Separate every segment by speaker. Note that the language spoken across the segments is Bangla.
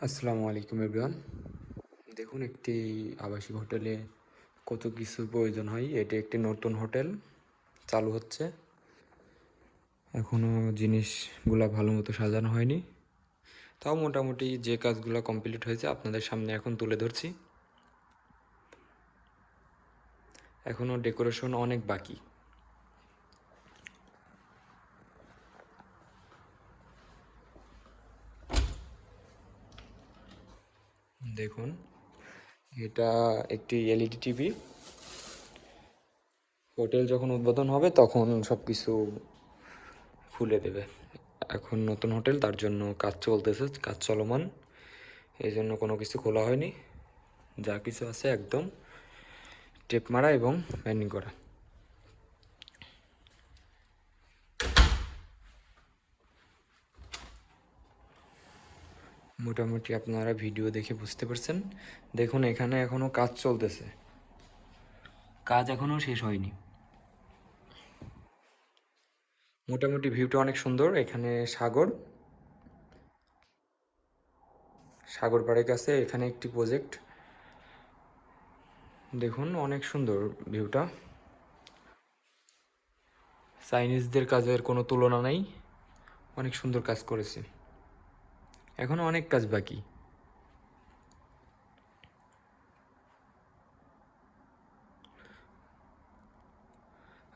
Speaker 1: আসসালামু আলাইকুম এভরিওয়ান। দেখুন একটি আবাসিক হোটেলে কত কিছু প্রয়োজন হয়। এটি একটি নতুন হোটেল চালু হচ্ছে, এখনও জিনিসগুলা ভালো মতো সাজানো হয়নি। তাও মোটামুটি যে কাজগুলো কমপ্লিট হয়েছে আপনাদের সামনে এখন তুলে ধরছি। এখনও ডেকোরেশন অনেক বাকি। দেখুন, এটা একটি এলইডি টিভি। হোটেল যখন উদ্বোধন হবে তখন সব কিছু খুলে দেবে। এখন নতুন হোটেল, তার জন্য কাজ চলতেছে, কাজ চলমান, এই জন্য কোনো কিছু খোলা হয়নি। যা কিছু আছে একদম টেপ মারা এবং ব্যান্ডিং করা। মোটামুটি আপনারা ভিডিও দেখে বুঝতে পারছেন। দেখুন এখানে এখনও কাজ চলতেছে, কাজ এখনও শেষ হয়নি। মোটামুটি ভিউটা অনেক সুন্দর। এখানে সাগর পাড়ের কাছে এখানে একটি প্রজেক্ট। দেখুন অনেক সুন্দর ভিউটা। চাইনিজদের কাজের কোনো তুলনা নেই, অনেক সুন্দর কাজ করেছে। এখনও অনেক কাজ বাকি।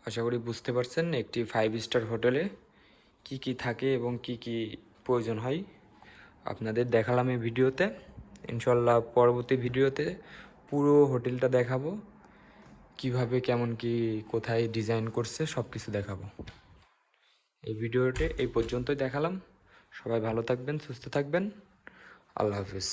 Speaker 1: আশা করি বুঝতে পারছেন একটি 5 স্টার হোটেলে কি কি থাকে এবং কি কি প্রয়োজন হয়। আপনাদের দেখালাম এই ভিডিওতে। ইনশাল্লাহ পরবর্তী ভিডিওতে পুরো হোটেলটা দেখাবো, কিভাবে কেমন কি কোথায় ডিজাইন করছে সব কিছু দেখাবো। এই ভিডিওতে এই পর্যন্তই দেখালাম। সবাই ভালো থাকবেন, সুস্থ থাকবেন। আল্লাহ হাফিজ।